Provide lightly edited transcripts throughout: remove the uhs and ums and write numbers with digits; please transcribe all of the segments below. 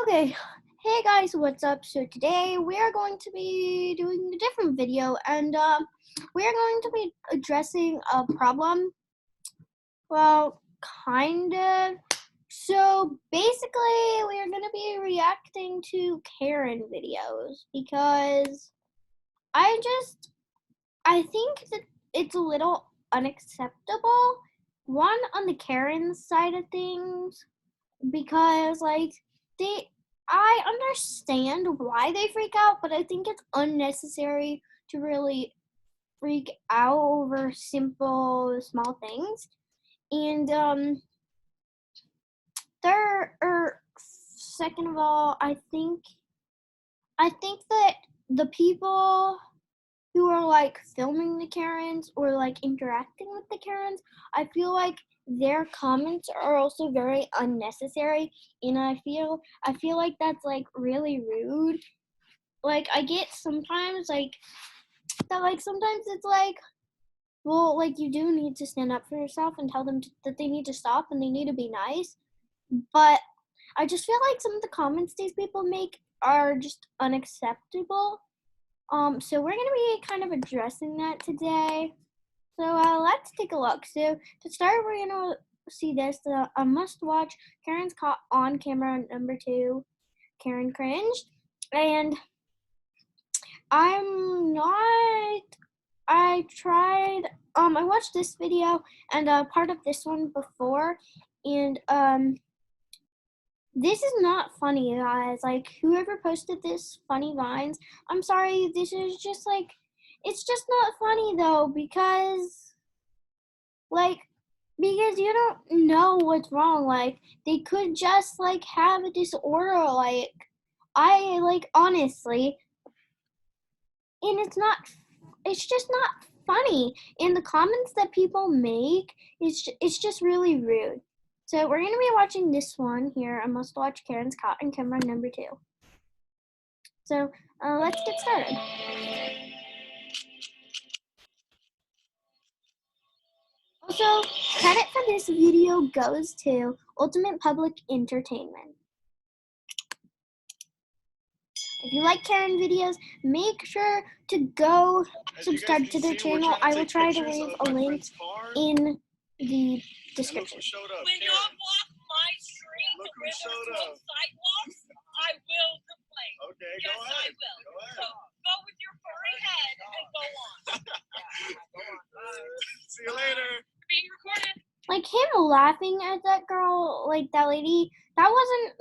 Okay, hey guys, what's up? So today we are going to be doing a different video, and we are going to be addressing a problem. Well, kind of. So basically, we are going to be reacting to Karen videos because I just I think that it's a little unacceptable. One, on the Karen side of things, because they I understand why they freak out, but I think it's unnecessary to really freak out over simple small things. And third or second of all, I think that the people who are like filming the Karens or like interacting with the Karens, I feel like their comments are also very unnecessary, and I feel like that's like really rude. Like I get sometimes like that, like sometimes it's like, well, like you do need to stand up for yourself and tell them that they need to stop and they need to be nice, but I just feel like some of the comments these people make are just unacceptable. So we're gonna be kind of addressing that today. So let's take a look. So to start, we're gonna see this a must-watch. Karen's caught on camera. Number 2, Karen cringed, and I'm not. I tried. I watched this video and part of this one before, and this is not funny, guys. Like, whoever posted this funny vines, I'm sorry, this is just like, it's just not funny though, like, because you don't know what's wrong. Like, they could just like have a disorder. Like, I like honestly, and it's just not funny. And the comments that people make, it's just really rude. So we're gonna be watching this one here. I must watch Karen's caught on camera number 2. So let's get started. Also, credit for this video goes to Ultimate Public Entertainment. If you like Karen videos, make sure to go subscribe to their channel. I will try to leave a link in the description. When you block my street where there's no sidewalks, I will complain. Okay, yes, go ahead. I will. Go ahead. So go with your furry head and go on. See you later. Being recorded. Like him laughing at that girl, like that lady, that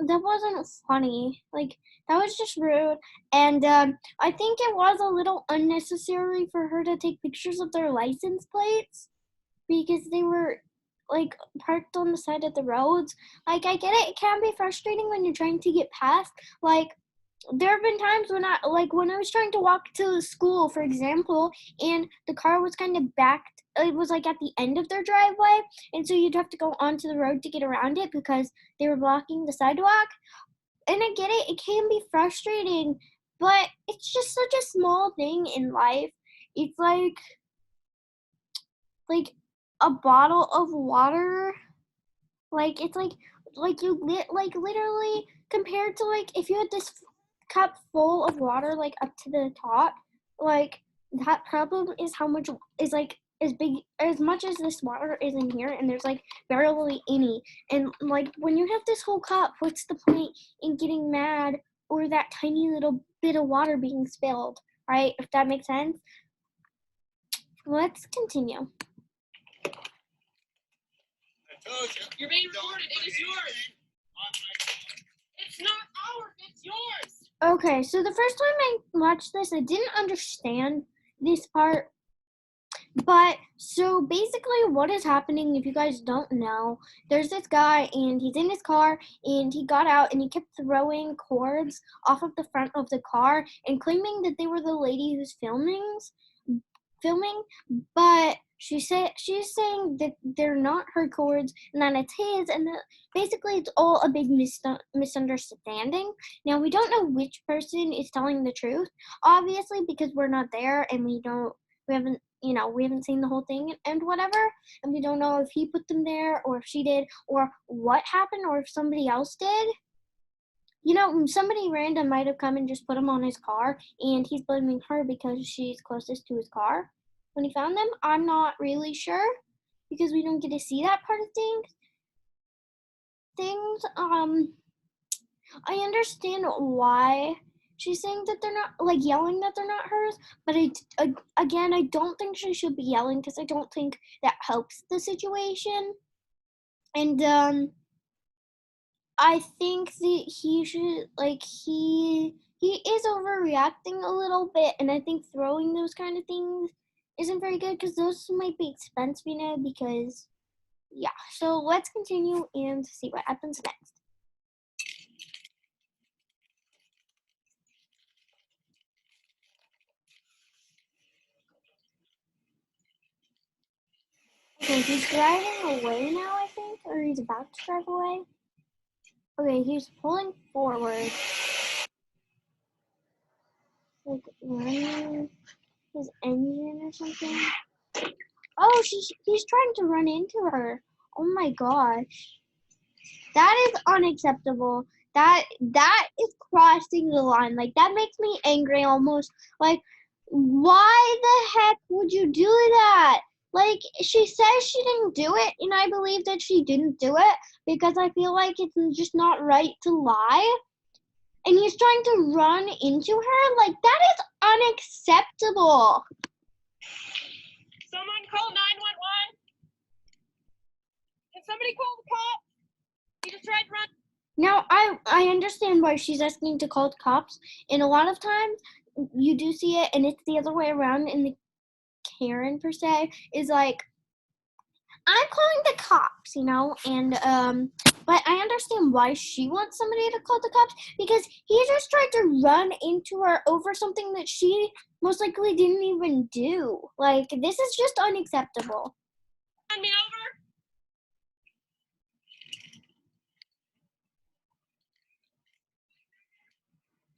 wasn't funny. Like that was just rude, and I think it was a little unnecessary for her to take pictures of their license plates because they were like parked on the side of the roads. Like I get it; it can be frustrating when you're trying to get past. Like there have been times when I was trying to walk to school, for example, and the car was kind of backed. It was like at the end of their driveway, and so you'd have to go onto the road to get around it because they were blocking the sidewalk. And I get it; it can be frustrating, but it's just such a small thing in life. It's like a bottle of water. Like it's like you lit like literally compared to like if you had this cup full of water like up to the top, like that problem is how much is like as big as much as this water is in here, and there's like barely any. And like when you have this whole cup, what's the point in getting mad or that tiny little bit of water being spilled, right? If that makes sense. Let's continue. I told you. You're being recorded. It is yours. It's not ours. It's yours. Okay, so the first time I watched this, I didn't understand this part. But so basically, what is happening, if you guys don't know, there's this guy and he's in his car and he got out and he kept throwing cords off of the front of the car and claiming that they were the lady who's filming, but she's saying that they're not her cords and that it's his, and that basically it's all a big misunderstanding. Now we don't know which person is telling the truth, obviously, because we're not there and we haven't seen the whole thing and whatever, and we don't know if he put them there or if she did or what happened or if somebody else did. know, somebody random might have come and just put him on his car, and he's blaming her because she's closest to his car when he found them. I'm not really sure because we don't get to see that part of things. I understand why she's saying that they're not, like, yelling that they're not hers, but again, I don't think she should be yelling because I don't think that helps the situation. And I think that he should, like, he is overreacting a little bit, and I think throwing those kind of things isn't very good because those might be expensive, you know, because, yeah. So let's continue and see what happens next. Okay, he's driving away now, I think, or he's about to drive away. Okay, he's pulling forward, like running his engine or something. Oh, he's trying to run into her. Oh my gosh. That is unacceptable. That is crossing the line. Like, that makes me angry almost. Like, why the heck would you do that? Like, she says she didn't do it, and I believe that she didn't do it because I feel like it's just not right to lie. And he's trying to run into her? Like, that is unacceptable. Someone call 911. Can somebody call the cops? He just tried to run. Now, I understand why she's asking to call the cops, and a lot of times you do see it, and it's the other way around, and the Karen, per se, is like, I'm calling the cops, you know, and, but I understand why she wants somebody to call the cops, because he just tried to run into her over something that she most likely didn't even do. Like, this is just unacceptable. Run me over.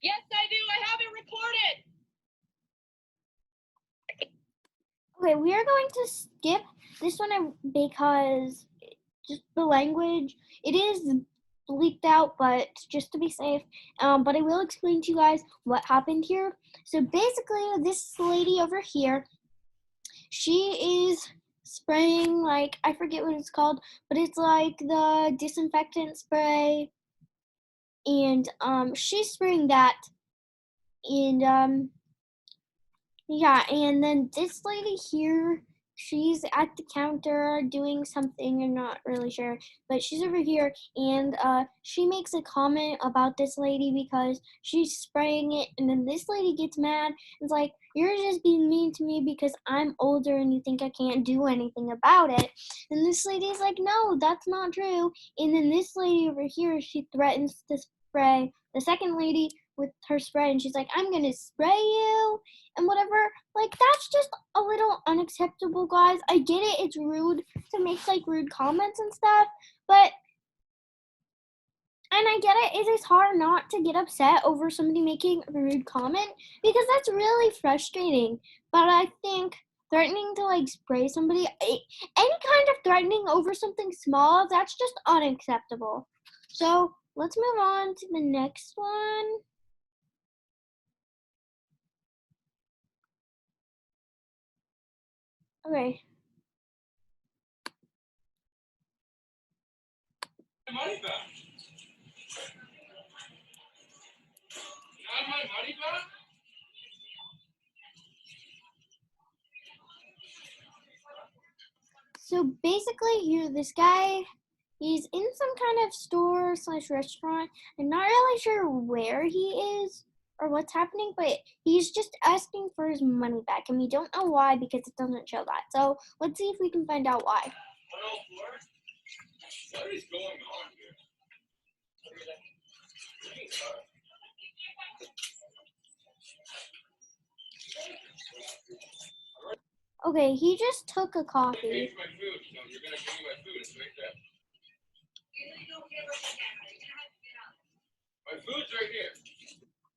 Yes, I do. I have it recorded. Okay, we are going to skip this one because just the language, it is bleeped out, but just to be safe. But I will explain to you guys what happened here. So basically, this lady over here, she is spraying, like, I forget what it's called, but it's like the disinfectant spray, and she's spraying that, and yeah, and then this lady here, she's at the counter doing something, I'm not really sure, but she's over here, and she makes a comment about this lady because she's spraying it, and then this lady gets mad, and it's like, you're just being mean to me because I'm older and you think I can't do anything about it. And this lady's like, no, that's not true. And then this lady over here, she threatens to spray the second lady with her spray, and she's like, I'm gonna spray you and whatever. Like, that's just a little unacceptable, guys. I get it, it's rude to make, like, rude comments and stuff, but, and I get it, it is hard not to get upset over somebody making a rude comment because that's really frustrating. But I think threatening to, like, spray somebody, any kind of threatening over something small, that's just unacceptable. So let's move on to the next one. Okay. Money back. Not my money back? So basically, this guy, he's in some kind of store slash restaurant. I'm not really sure where he is or what's happening, but he's just asking for his money back, and we don't know why because it doesn't show that. So let's see if we can find out why. What is going on here? Okay, he just took a I coffee. paid for my food, so you're gonna give me my food. It's right there. My food's right here.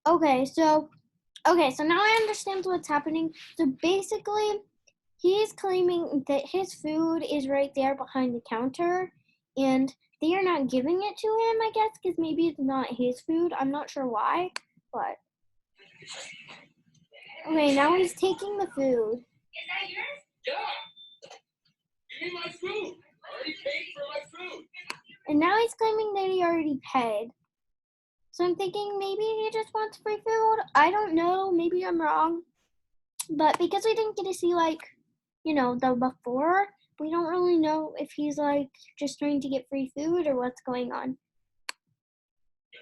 Okay, so now I understand what's happening. So basically, he's claiming that his food is right there behind the counter, and they are not giving it to him, I guess, because maybe it's not his food. I'm not sure why, but. Okay, now he's taking the food. Is that yours? Yeah. Give me my food. I already paid for my food. And now he's claiming that he already paid. So I'm thinking maybe he just wants free food. I don't know. Maybe I'm wrong. But because we didn't get to see, like, you know, the before, we don't really know if he's, like, just trying to get free food or what's going on.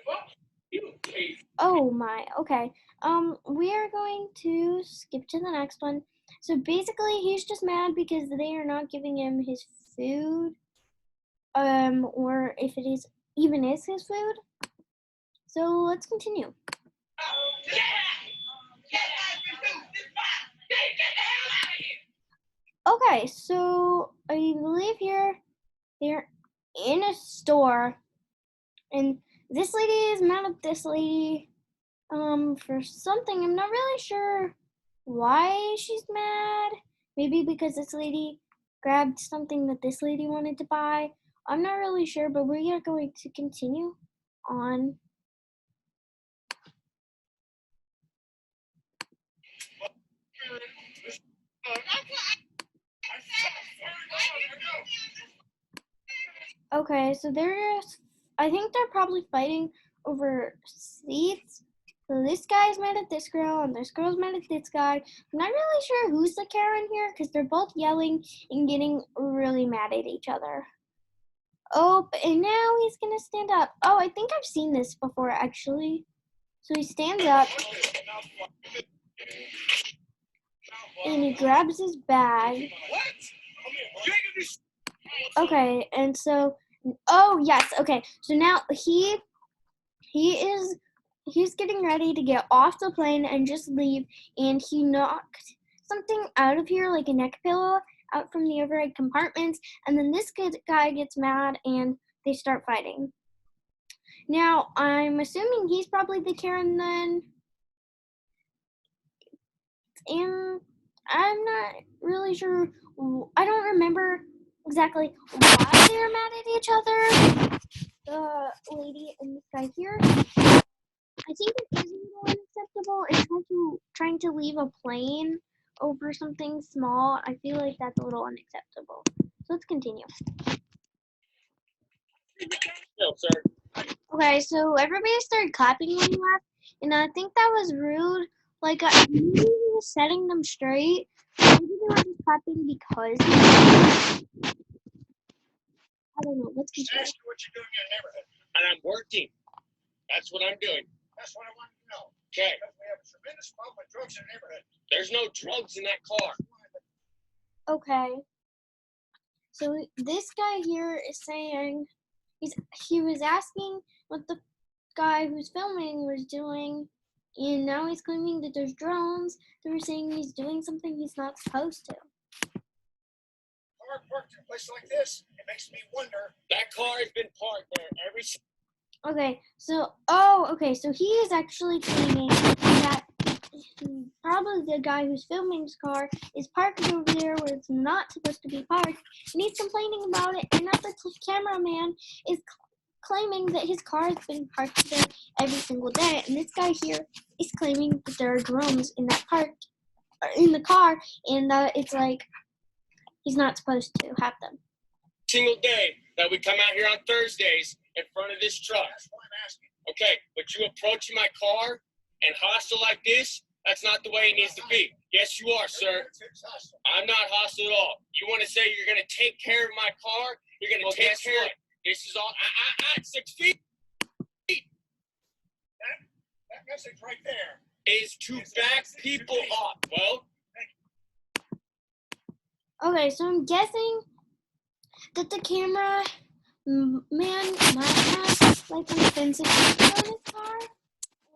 What? You paid. Oh my, okay. We are going to skip to the next one. So basically, he's just mad because they are not giving him his food. Or if it is even is his food. So let's continue. Get out! Get out! Get the hell out of here! Okay, so I believe here they're in a store, and this lady is mad at this lady, for something. I'm not really sure why she's mad. Maybe because this lady grabbed something that this lady wanted to buy. I'm not really sure, but we are going to continue on. Okay, so I think they're probably fighting over seats. So this guy's mad at this girl, and this girl's mad at this guy. I'm not really sure who's the Karen here, because they're both yelling and getting really mad at each other. Oh, and now he's gonna stand up. Oh, I think I've seen this before, actually. So he stands up, and he grabs his bag. Okay, and so, oh yes, okay. So now he's getting ready to get off the plane and just leave, and he knocked something out of here, like a neck pillow, out from the overhead compartments, and then this guy gets mad and they start fighting. Now, I'm assuming he's probably the Karen then, and I'm not really sure. I don't remember exactly why they were mad at each other. The lady and this guy here. I think it is a little unacceptable. It's trying to leave a plane over something small. I feel like that's a little unacceptable. So let's continue. No, sir. Okay, so everybody started clapping when he left, and I think that was rude. Like, I knew he was setting them straight. Maybe they were just clapping because I don't know. Let's continue. Ask you what you're doing in the neighborhood. And I'm working. That's what I'm doing. That's what I want to know. Okay. Because we have a tremendous problem with drugs in the neighborhood. There's no drugs in that car. Okay. So this guy here is saying he was asking what the guy who's filming was doing, and now he's claiming that there's drones that were saying he's doing something he's not supposed to. Car parked in a place like this, it makes me wonder. That car has been parked there every. Okay, so so he is actually claiming that probably the guy who's filming his car is parked over there where it's not supposed to be parked, and he's complaining about it, and that the cameraman is claiming that his car has been parked there every single day, and this guy here is claiming that there are drones in that in the car, and that it's like he's not supposed to have them. Single day that we come out here on Thursdays in front of this truck. That's why I'm asking. Okay, but you approaching my car and hostile like this, that's not the way it needs to be. Yes, you are, sir. I'm not hostile at all. You want to say you're going to take care of my car? You're going to take care of it. This is all, 6 feet. That message right there is to back people up. Well, Okay, so I'm guessing that the camera man might have like an offensive sticker on his car,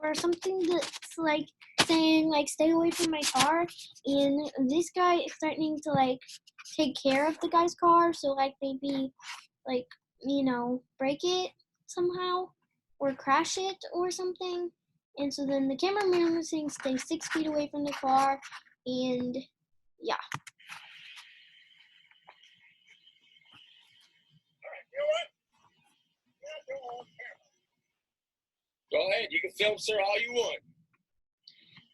or something that's like saying like stay away from my car, and this guy is threatening to like take care of the guy's car, so like maybe like, you know, break it somehow or crash it or something. And so then the cameraman was saying stay 6 feet away from the car, and yeah. you know what? Go ahead. You can film, sir, all you want.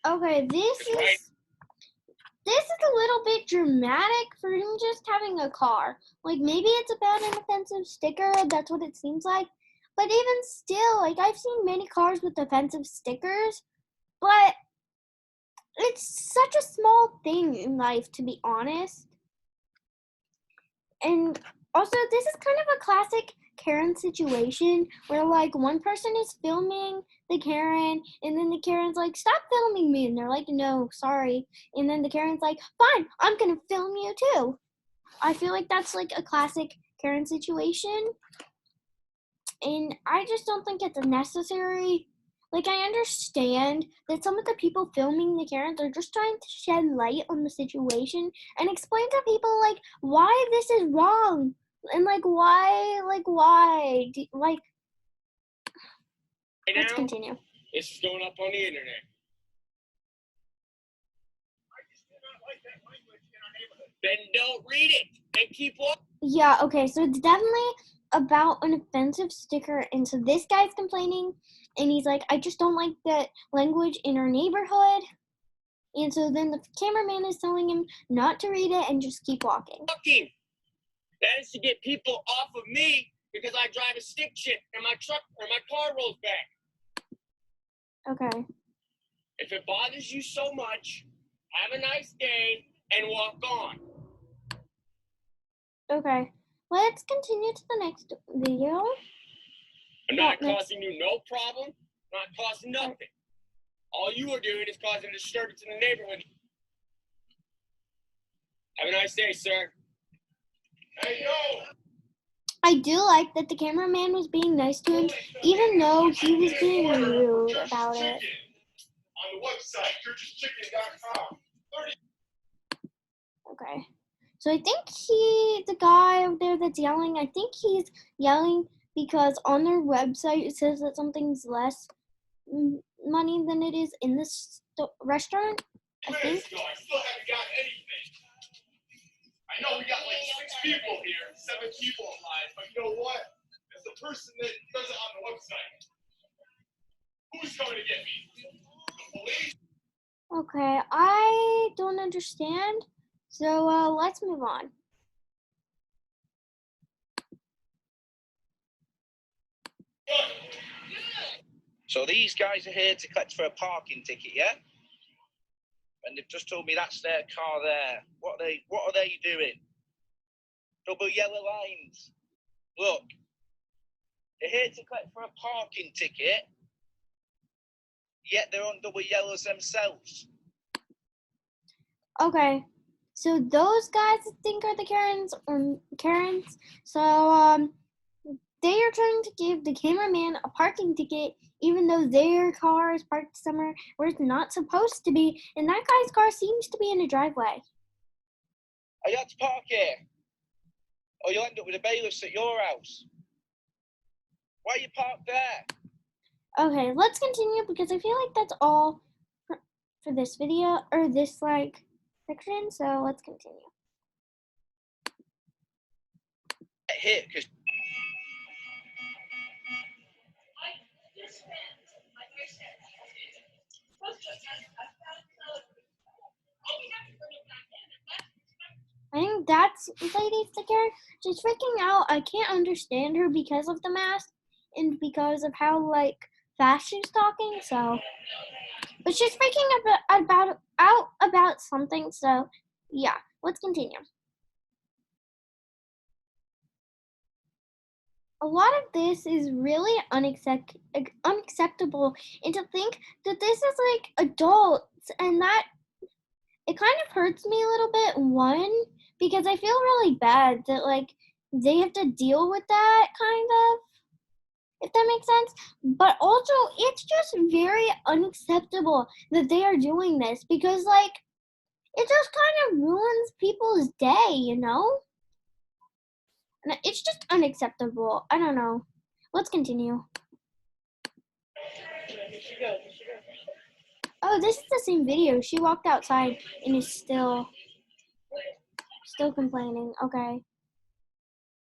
Okay, this is a little bit dramatic for him just having a car. Like, maybe it's about an offensive sticker, that's what it seems like. But even still, like, I've seen many cars with offensive stickers, but it's such a small thing in life, to be honest. And also, this is kind of a classic Karen situation where, like, one person is filming the Karen, and then the Karen's like, stop filming me. And they're like, no, sorry. And then the Karen's like, fine, I'm going to film you too. I feel like that's, like, a classic Karen situation. And I just don't think it's necessary. Like, I understand that some of the people filming the Karens are just trying to shed light on the situation and explain to people, like, why this is wrong. And, like, why, Right let's now, continue. this is going up on the internet. Then don't read it and keep walking. Yeah, okay, so it's definitely about an offensive sticker. And so this guy's complaining, and he's like, I just don't like that language in our neighborhood. And so then the cameraman is telling him not to read it and just keep walking. That is to get people off of me because I drive a stick shift and my truck or my car rolls back. Okay. If it bothers you so much, have a nice day and walk on. Okay. Let's continue to the next video. I'm not causing you no problem, not causing nothing. All you are doing is causing a disturbance in the neighborhood. Have a nice day, sir. Hey, yo! I do like that the cameraman was being nice to him, even though he was being rude about it. On the website, churcheschicken.com. Okay. So I think the guy over there that's yelling, I think he's yelling because on their website it says that something's less money than it is in this restaurant, I think. I still haven't got anything. I know we got like 6 people here, 7 people alive, but you know what? It's the person that does it on the website. Who's coming to get me? The police? Okay, I don't understand. So let's move on. So these guys are here to collect for a parking ticket, yeah? And they've just told me that's their car there. What are they doing? Double yellow lines. Look, they're here to collect for a parking ticket, yet they're on double yellows themselves. Okay, so those guys I think are the Karens. So they are trying to give the cameraman a parking ticket, even though their car is parked somewhere where it's not supposed to be, and that guy's car seems to be in a driveway. Are you had to park here? Or you'll end up with a bailiffs at your house. Why are you parked there? Okay, let's continue because I feel like that's all for this video, or this section, so let's continue. Here, because I think that's Lady Sticker. She's freaking out. I can't understand her because of the mask and because of how fast she's talking. So, but she's freaking out about something. So, yeah, let's continue. A lot of this is really unacceptable, and to think that this is adults, and that it kind of hurts me a little bit. One, because I feel really bad that they have to deal with that kind of, if that makes sense. But also, it's just very unacceptable that they are doing this because it just kind of ruins people's day, you know? And it's just unacceptable. I don't know. Let's continue. Oh, this is the same video. She walked outside and is still complaining. Okay.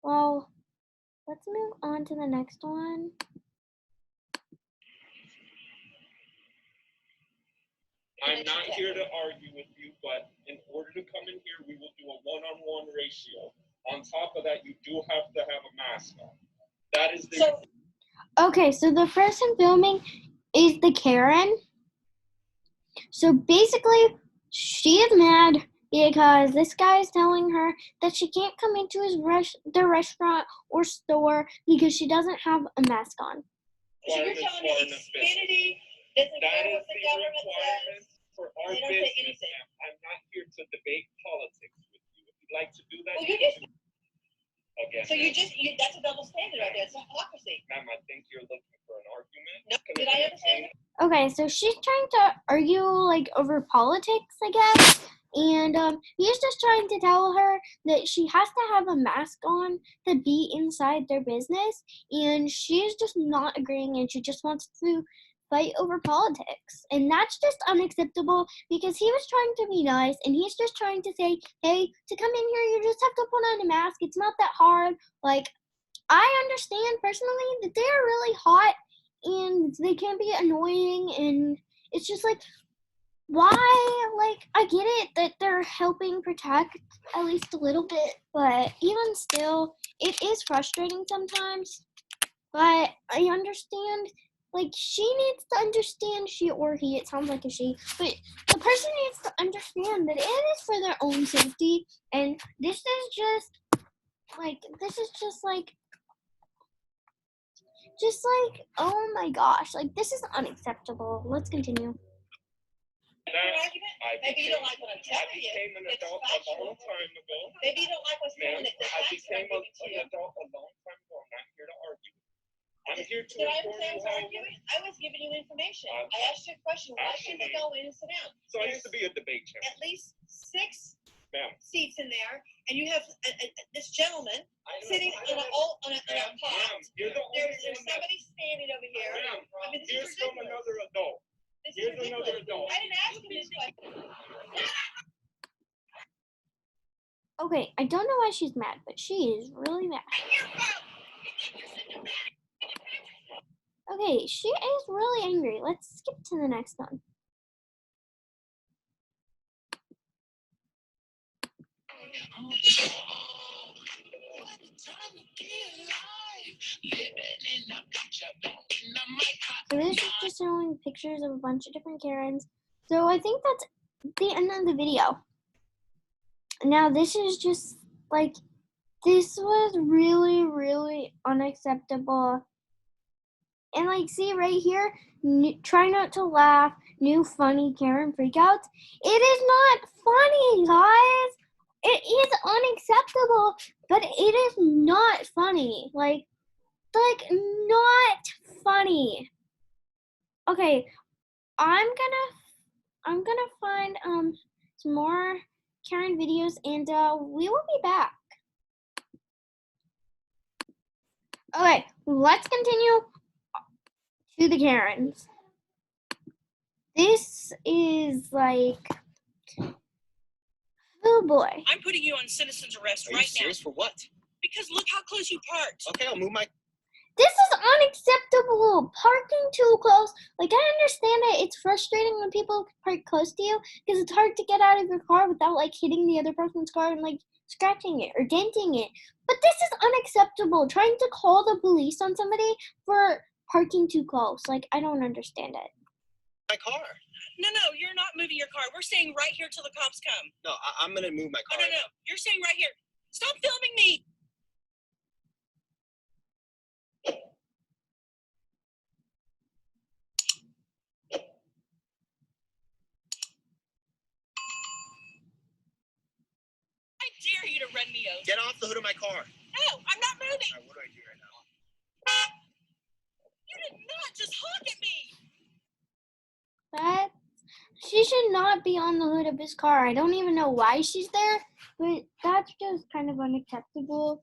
Well, let's move on to the next one. I'm not here to argue with you, but in order to come in here, we will do a one-on-one ratio. On top of that, you do have to have a mask on. That is the. So, Okay, so the person filming is the Karen. So basically, she is mad because this guy is telling her that she can't come into the restaurant or store because she doesn't have a mask on. so you're telling me Xfinity doesn't That care is what the the government requirement says? for our They don't say business, anything. ma'am. I'm not here to debate politics with you. If you'd like to do that, Well, you you just, again. so that's a double standard right there. It's hypocrisy. Ma'am, I think you're looking for an argument. No, did I understand? Okay, so she's trying to argue like over politics, I guess. And he's just trying to tell her that she has to have a mask on to be inside their business, and she's just not agreeing, and she just wants to fight over politics. And that's just unacceptable because he was trying to be nice, and he's just trying to say, hey, to come in here, you just have to put on a mask. It's not that hard. Like, I understand personally that they're really hot, and they can be annoying, and it's just like, why? Like, I get it that they're helping protect at least a little bit, but even still, it is frustrating sometimes. But I understand, like, she needs to understand, she or he, it sounds like a she, but the person needs to understand that it is for their own safety, and this is just like, oh my gosh, like, this is unacceptable. Let's continue. Maybe you don't like what I'm telling you. I became an It's adult factual. a long time ago. Maybe you don't like what's Ma'am, going on. The I facts that I'm became giving to you. an adult a long time ago. I'm not here to argue. I'm here to Did I inform say I you was how. arguing? I was giving you information. I asked you a question. Why can't they go in and sit down? So I used to be a debate champ. At least 6 Ma'am. seats in there, and you have this gentleman sitting on a pot. Ma'am, you're the only There's one that. somebody standing over here. Ma'am, I mean, this is here's from ridiculous. another adult. This is Here's ridiculous. another adult. I didn't ask him this question. Okay, I don't know why she's mad, but she is really mad. Okay, she is really angry. Let's skip to the next one. So this is just showing pictures of a bunch of different Karens. So I think that's the end of the video. Now this is just like, this was really, really unacceptable. And like, see right here, try not to laugh, new funny Karen freakouts. It is not funny, guys. It is unacceptable, but it is not funny. Like not funny. Okay, I'm gonna find some more Karen videos, and we will be back. Okay, let's continue to the Karens. This is like, oh boy. I'm putting you on citizen's arrest Are you right serious? now For what? because look how close you parked. Okay, I'll move my. This is unacceptable. Parking too close. Like, I understand that it's frustrating when people park close to you because it's hard to get out of your car without like hitting the other person's car and like scratching it or denting it. But this is unacceptable. Trying to call the police on somebody for parking too close. Like, I don't understand it. My car. No, you're not moving your car. We're staying right here till the cops come. No, I'm gonna move my Oh, car. no. You're staying right here. Stop filming me. I dare you to run me over. Get off the hood of my car. No, I'm not moving. All right, what do I do right now? You did not just honk at me. That she should not be on the hood of his car. I don't even know why she's there, but that's just kind of unacceptable.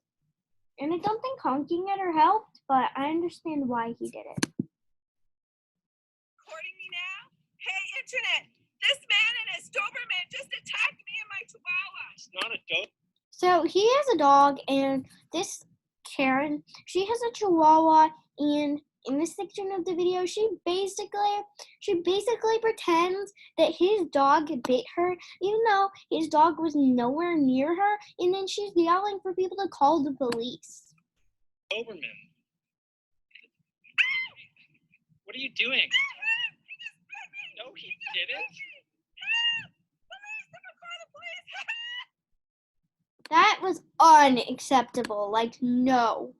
And I don't think honking at her helped, but I understand why he did it. Recording me now? Hey, internet. This man and his Doberman just attacked me and my Chihuahua. It's not a dog. So he has a dog, and this Karen, she has a Chihuahua, and in this section of the video, she basically pretends that his dog bit her, even though his dog was nowhere near her, and then she's yelling for people to call the police. Doberman. What are you doing? No, he didn't. That was unacceptable. Like, no.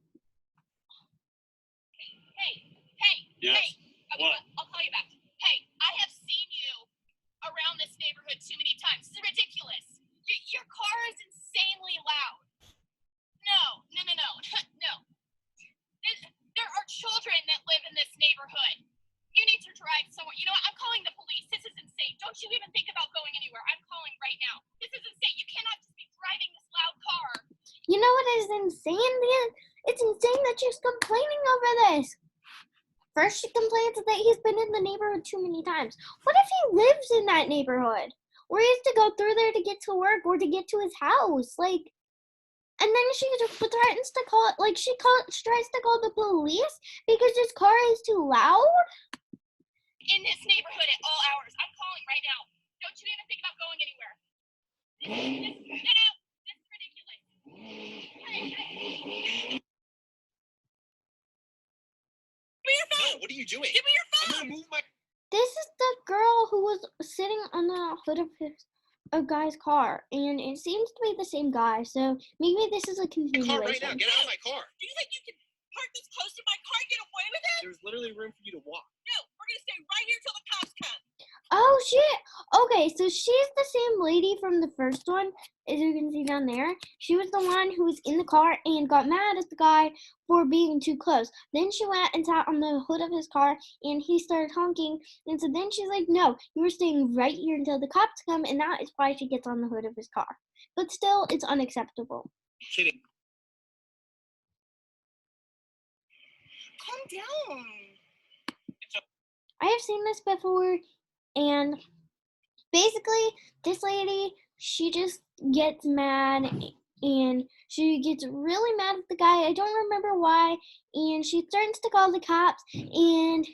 Yes. What? I'll call you back. Hey, I have seen you around this neighborhood too many times. This is ridiculous. Your car is insanely loud. No. No. There are children that live in this neighborhood. You need to drive somewhere. You know what? I'm calling the police. This is insane. Don't you even think about going anywhere. I'm calling right now. This is insane. You cannot just be driving this loud car. You know what is insane, man? It's insane that she's complaining over this. First, she complains that he's been in the neighborhood too many times. What if he lives in that neighborhood? Or he has to go through there to get to work or to get to his house? Like, and then she threatens to call, like, tries to call the police because his car is too loud? In this neighborhood at all hours. I'm calling right now. Don't you even think about going anywhere. This is ridiculous. Hey. Give me your phone. No, what are you doing? Give me your phone. I'm gonna move my This is the girl who was sitting on the hood of a guy's car, and it seems to be the same guy, so maybe this is a continuation. car right now. Get out of my car. Do you think you can park this close to my car and get away with it? There's literally room for you to walk. No, we're gonna stay right here till the cops come. Oh, shit. Okay, so she's the same lady from the first one, as you can see down there. She was the one who was in the car and got mad at the guy for being too close. Then she went and sat on the hood of his car, and he started honking. And so then she's like, no, you were staying right here until the cops come, and that is why she gets on the hood of his car. But still, it's unacceptable. Kidding. Calm down. I have seen this before, and basically, this lady, she just gets mad, and she gets really mad at the guy. I don't remember why, and she threatens to call the cops, and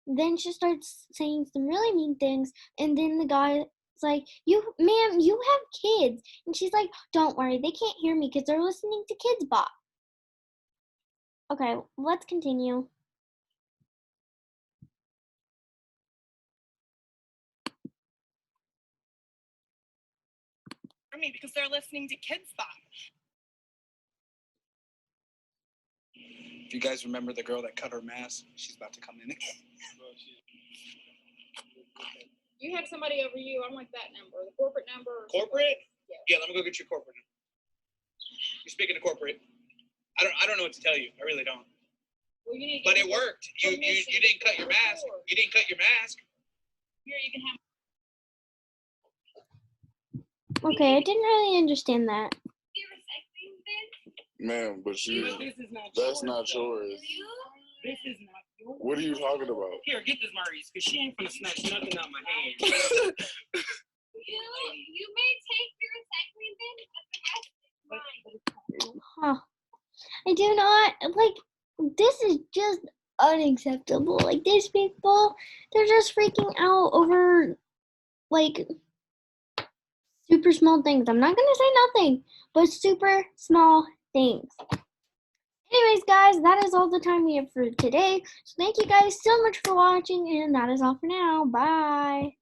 then she starts saying some really mean things, and then the guy's like, ma'am, you have kids. And she's like, don't worry, they can't hear me because they're listening to Kids Bop. Okay, let's continue. Me because they're listening to Kids Bop. If you guys remember the girl that cut her mask, she's about to come in again. You have somebody over you. I'm like that number, the corporate number. Corporate? Yeah. Yeah, let me go get your corporate number. You're speaking to corporate. I don't know what to tell you. I really don't. Well, you need to But get it worked. You didn't cut your mask. You didn't cut your mask. Here, you can have. Okay, I didn't really understand that. Man, but that's not yours. This is not yours. What are you talking about? Here, get this, Maurice, because she ain't gonna snatch nothing out my hand. You may take your recycling bin, but the rest is mine. Huh. I do not, like, this is just unacceptable. Like, these people, they're just freaking out over, like, super small things. I'm not gonna say nothing, but super small things. Anyways, guys, that is all the time we have for today. So thank you guys so much for watching, and that is all for now. Bye.